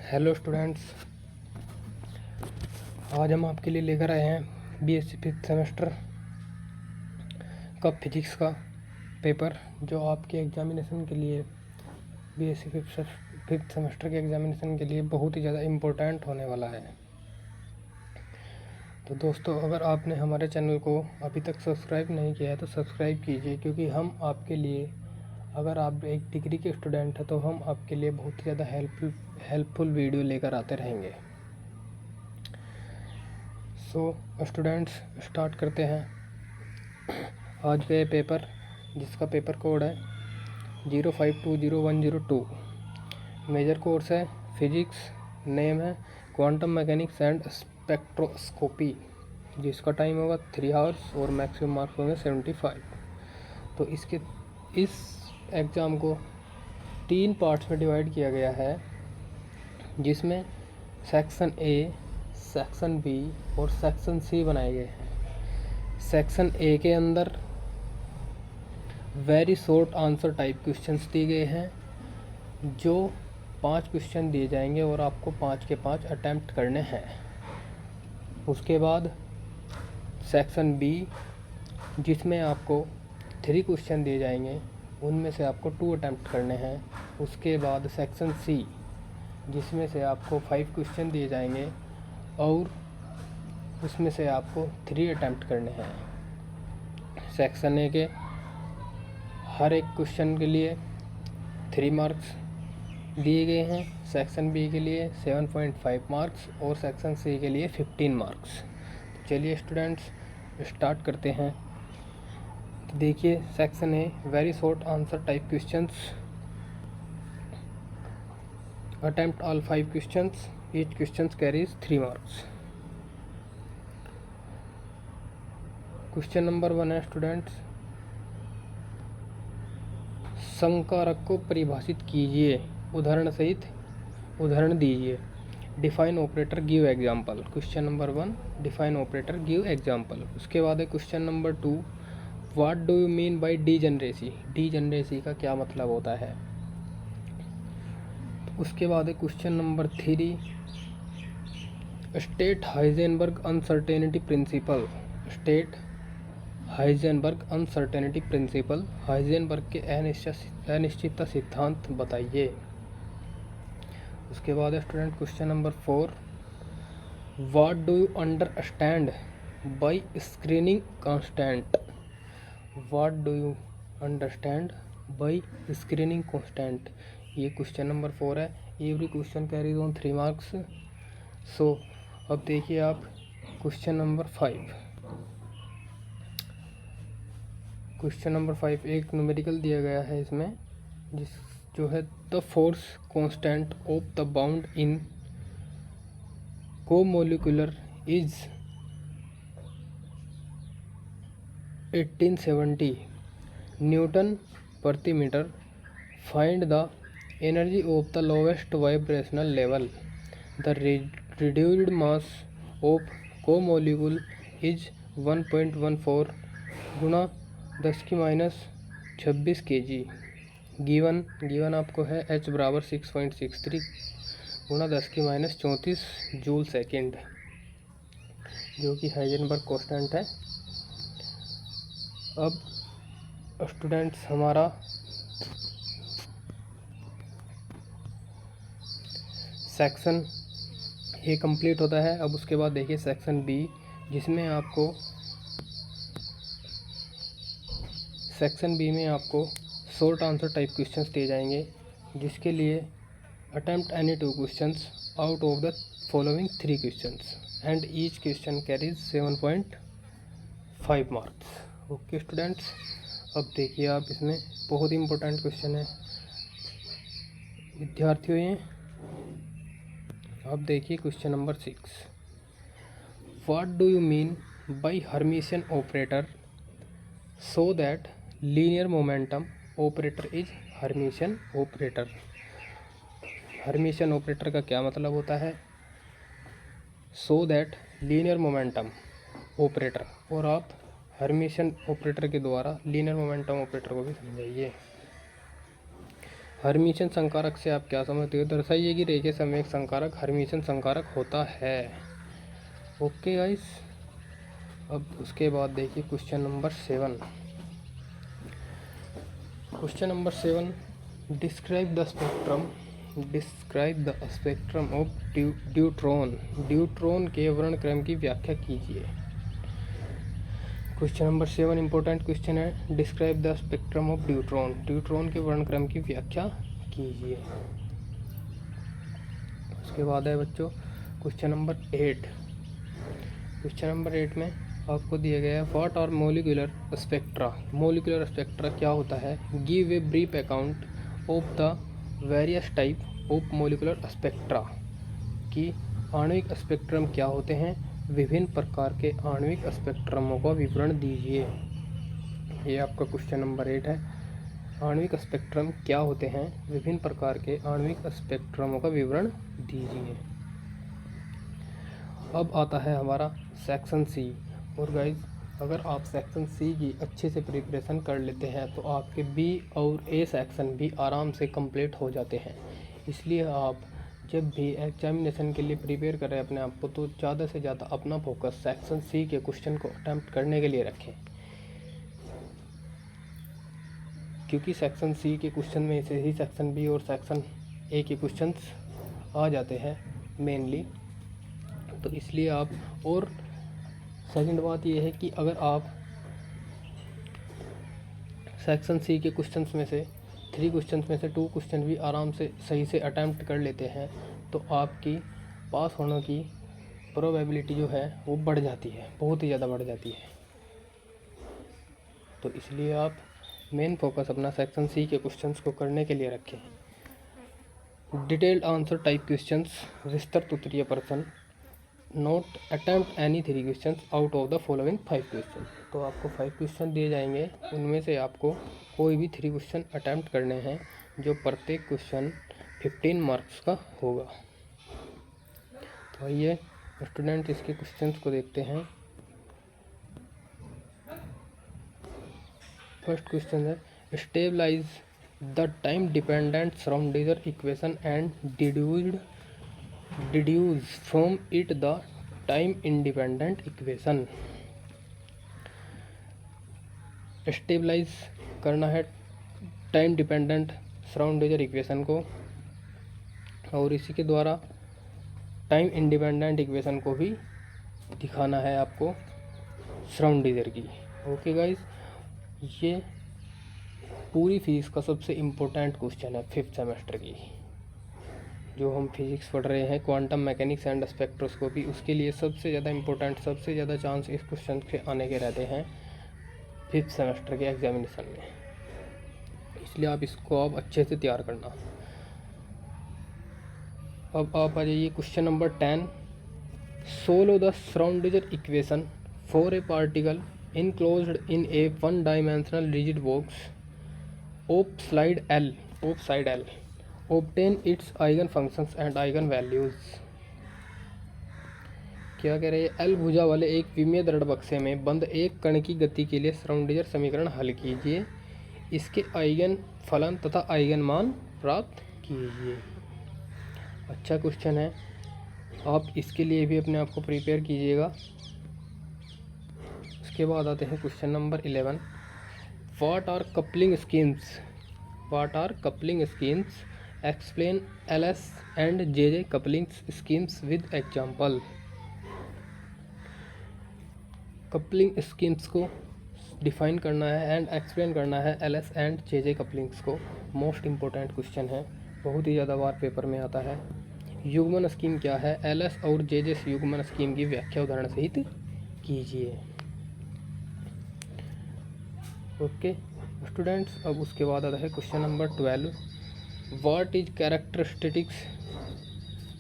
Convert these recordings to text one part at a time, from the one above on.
Hello students, आज हम आपके लिए लेकर आए हैं बीएससी फिफ्थ सेमेस्टर का फिजिक्स का पेपर, जो आपके एग्जामिनेशन के लिए बीएससी फिफ्थ सेमेस्टर के एग्जामिनेशन के लिए बहुत ही ज़्यादा इम्पोर्टेंट होने वाला है। तो दोस्तों, अगर आपने हमारे चैनल को अभी तक सब्सक्राइब नहीं किया है तो सब्सक्राइब कीजिए, क्योंकि हम आपके लिए, अगर आप एक डिग्री के स्टूडेंट हैं तो हम आपके लिए बहुत ही ज़्यादा हेल्पफुल वीडियो लेकर आते रहेंगे। सो स्टूडेंट्स, स्टार्ट करते हैं आज का ये पेपर, जिसका पेपर कोड है 05201002। मेजर कोर्स है फिजिक्स, नेम है क्वांटम मैकेनिक्स एंड स्पेक्ट्रोस्कोपी, जिसका टाइम होगा 3 आवर्स और मैक्सिमम मार्क्स होंगे 75। तो इस एग्ज़ाम को 3 पार्ट्स में डिवाइड किया गया है, जिसमें सेक्शन ए, सेक्शन बी और सेक्शन सी बनाए गए हैं। सेक्शन ए के अंदर very short answer type questions दिए गए हैं, जो 5 क्वेश्चन दिए जाएंगे और आपको 5 के 5 अटैम्प्ट करने हैं। उसके बाद सेक्शन बी, जिसमें आपको 3 क्वेश्चन दिए जाएंगे, उनमें से आपको 2 अटैम्प्ट करने हैं। उसके बाद सेक्शन सी, जिसमें से आपको 5 क्वेश्चन दिए जाएंगे और उसमें से आपको 3 अटैम्प्ट करने हैं। सेक्शन ए के हर एक क्वेश्चन के लिए 3 मार्क्स दिए गए हैं, सेक्शन बी के लिए 7.5 मार्क्स और सेक्शन सी के लिए 15 मार्क्स। चलिए स्टूडेंट्स, स्टार्ट करते हैं। तो देखिए, section A, very short answer type questions, attempt all 5 questions, each question carries 3 marks। Question number 1 है स्टूडेंट्स, संकारक को परिभाषित कीजिए, उदाहरण सहित उदाहरण दीजिए। Define operator, give example. Question number 1, define operator, give example. उसके बाद है question number 2, what do you mean by degeneracy. Degeneracy का क्या मतलब होता है। उसके बाद है question number 3, state Heisenberg uncertainty principle. State Heisenberg uncertainty principle, Heisenberg के अनिश्चितता सिद्धांत बताइए। उसके बाद है student question number 4, what do you understand by screening constant. What do you understand by screening constant, ये क्वेश्चन नंबर 4 है। Every question carries on 3 marks. So अब देखिए आप क्वेश्चन नंबर 5। क्वेश्चन नंबर 5 एक न्यूमेरिकल दिया गया है इसमें, जो है the force constant of the bond in CO molecular is 1870 newton प्रति metre. Find the energy of the lowest vibrational level. The reduced mass of CO molecule is 1.14 गुणा 10⁻26 kg। गिवन आपको है h बराबर 6.63 गुणा 10⁻34 जूल सेकेंड, जो कि हाइजेनबर्ग कांस्टेंट है। अब स्टूडेंट्स, हमारा सेक्शन ए कंप्लीट होता है। अब उसके बाद देखिए सेक्शन बी, जिसमें आपको सेक्शन बी में आपको शॉर्ट आंसर टाइप क्वेश्चंस दिए जाएंगे, जिसके लिए attempt any 2 questions out of the following 3 questions and each question carries 7.5 marks. Okay students, अब देखिए आप, इसमें बहुत ही इम्पोर्टेंट क्वेश्चन है विद्यार्थियों। ये अब देखिए question number 6, what do you mean by Hermitian operator so that linear momentum operator is Hermitian operator. Hermitian operator का क्या मतलब होता है। So that linear momentum operator, और आप हर्मिशियन ऑपरेटर के द्वारा लीनियर मोमेंटम ऑपरेटर को भी समझाइए। हर्मिशन संकारक से आप क्या समझते हो? दर्शाइए कि रेखीय संवेग संकारक हर्मिशन संकारक होता है। ओके गाइस, अब उसके बाद देखिए question number 7। Question number 7, describe the spectrum of deuteron. Deuteron के वर्णक्रम की व्याख्या कीजिए। क्वेश्चन नंबर 7 इंपॉर्टेंट क्वेश्चन है। Describe the spectrum of deuteron. Deuteron के वर्णक्रम की व्याख्या कीजिए। उसके बाद है बच्चों क्वेश्चन नंबर 8। क्वेश्चन नंबर 8 में आपको दिया गया है what are molecular spectra. Molecular spectra क्या होता है? Give a brief account of the various type of molecular spectra. कि आणविक स्पेक्ट्रम क्या होते हैं, विभिन्न प्रकार के आणविक स्पेक्ट्रमों का विवरण दीजिए। ये आपका क्वेश्चन नंबर 8 है। आणविक स्पेक्ट्रम क्या होते हैं, विभिन्न प्रकार के आणविक स्पेक्ट्रमों का विवरण दीजिए। अब आता है हमारा सेक्शन सी। और गाइज अगर आप सेक्शन सी की अच्छे से प्रिपरेशन कर लेते हैं तो आपके बी और ए सेक्शन भी आराम से कंप्लीट हो जाते हैं। इसलिए आप जब भी एग्जामिनेशन के लिए प्रिपेयर करें अपने आप को, तो ज़्यादा से ज़्यादा अपना फोकस सेक्शन सी के क्वेश्चन को अटैम्प्ट करने के लिए रखें, क्योंकि सेक्शन सी के क्वेश्चन में से ही सेक्शन बी और सेक्शन ए के क्वेश्चंस आ जाते हैं मेनली। तो इसलिए आप, और सेकंड बात यह है कि अगर आप सेक्शन सी के क्वेश्चंस में से 3 क्वेश्चंस में से 2 क्वेश्चन भी आराम से सही से अटैम्प्ट कर लेते हैं तो आपकी पास होने की प्रोबेबिलिटी जो है वो बढ़ जाती है, बहुत ही ज़्यादा बढ़ जाती है। तो इसलिए आप मेन फोकस अपना सेक्शन सी के क्वेश्चंस को करने के लिए रखें। डिटेल्ड आंसर टाइप क्वेश्चंस, विस्तृत उत्तरीय प्रश्न। Note attempt any 3 question out of the following 5 question. तो आपको 5 क्वेश्चन दिए जाएंगे, उनमें से आपको कोई भी 3 क्वेश्चन अटैम्प्ट करने हैं, जो प्रत्येक क्वेश्चन 15 मार्क्स का होगा। तो आइए स्टूडेंट इसके क्वेश्चंस को देखते हैं। फर्स्ट क्वेश्चन है stabilise the time dependent Schrodinger equation and deduce from it the time independent equation. Stabilise करना है टाइम डिपेंडेंट श्रोडिंगर इक्वेशन को, और इसी के द्वारा टाइम इंडिपेंडेंट इक्वेशन को भी दिखाना है आपको श्रोडिंगर की। ओके गाइस, ये पूरी फिजिक्स का सबसे इम्पोर्टेंट क्वेश्चन है 5th सेमेस्टर की। जो हम फिजिक्स पढ़ रहे हैं, क्वांटम मैकेनिक्स एंड स्पेक्ट्रोस्कोपी, उसके लिए सबसे ज़्यादा इम्पोर्टेंट, सबसे ज़्यादा चांस इस क्वेश्चन के आने के रहते हैं 5th सेमेस्टर के एग्जामिनेशन में। इसलिए आप इसको आप अच्छे से तैयार करना। अब आप आ जाइए question number 10। Solve the Schrodinger equation for a particle enclosed in a one-dimensional rigid box of side L. Obtain its eigen functions and eigen values. क्या कह रहे हैं? L भुजा वाले एक विमीय दृढ़ बक्से में बंद एक कण की गति के लिए श्रोडिंगर समीकरण हल कीजिए। इसके आइगन फलन तथा आइगन मान प्राप्त कीजिए। अच्छा क्वेश्चन है, आप इसके लिए भी अपने आप को प्रिपेयर कीजिएगा। उसके बाद आते हैं question number 11। What are coupling schemes explain LS and JJ coupling schemes with example. Coupling schemes को डिफाइन करना है एंड एक्सप्लेन करना है LS एंड JJ कपलिंग्स को। मोस्ट इम्पोर्टेंट क्वेश्चन है, बहुत ही ज़्यादा बार पेपर में आता है। युग्मन स्कीम क्या है? LS और JJ युग्मन स्कीम की व्याख्या उदाहरण सहित कीजिए। ओके स्टूडेंट्स, अब उसके बाद आता है question number 12। What is characteristics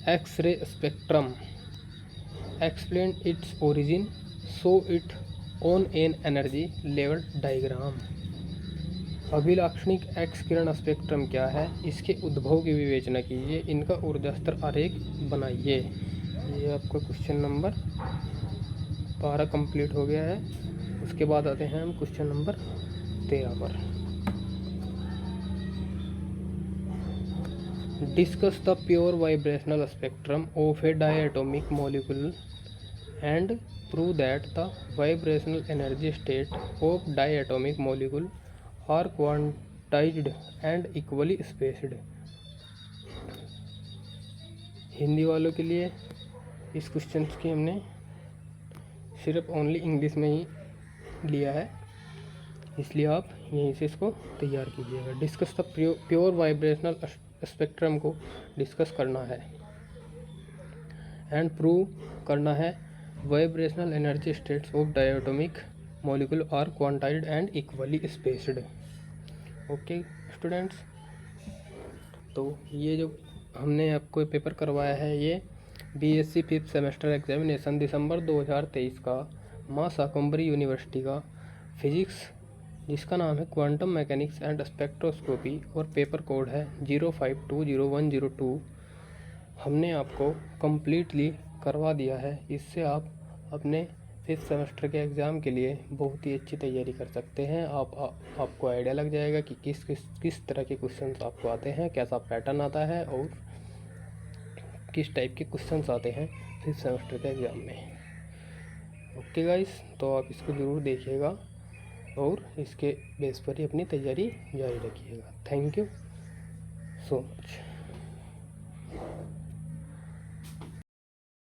X-ray spectrum, explain its origin, show it on an energy level diagram. अभिलाक्षणिक एक्स किरण स्पेक्ट्रम क्या है? इसके उद्भव की विवेचना कीजिए, इनका ऊर्जा स्तर आरेख बनाइए। ये आपका क्वेश्चन नंबर 12 कंप्लीट हो गया है। उसके बाद आते हैं हम क्वेश्चन नंबर 13 पर। Discuss the pure vibrational spectrum of a diatomic molecule and prove that the vibrational energy state of diatomic molecule are quantised and equally spaced. Hindi वालों के लिए इस क्वेश्चन की हमने सिर्फ ओनली इंग्लिश में ही लिया है, इसलिए आप यहीं से इसको तैयार कीजिएगा। Discuss the pure vibrational spectrum को डिस्कस करना है एंड प्रूव करना है vibrational energy states of diatomic molecule are quantised and equally spaced. Okay students, तो ये जो हमने आपको पेपर करवाया है ये बीएससी 5th सेमेस्टर एग्जामिनेशन दिसंबर 2023 का मां शाकंभरी यूनिवर्सिटी का फिजिक्स, जिसका नाम है क्वांटम मैकेनिक्स एंड स्पेक्ट्रोस्कोपी और पेपर कोड है 05200102, हमने आपको कम्प्लीटली करवा दिया है। इससे आप अपने 5th सेमेस्टर के एग्ज़ाम के लिए बहुत ही अच्छी तैयारी कर सकते हैं। आपको आइडिया लग जाएगा कि किस तरह के क्वेश्चंस आपको आते हैं, कैसा पैटर्न आता है और किस टाइप के क्वेश्चंस आते हैं 5th सेमेस्टर के एग्ज़ाम में। ओके गाइस, तो आप इसको ज़रूर देखिएगा और इसके बेस पर ही अपनी तैयारी जारी रखिएगा। Thank you so much.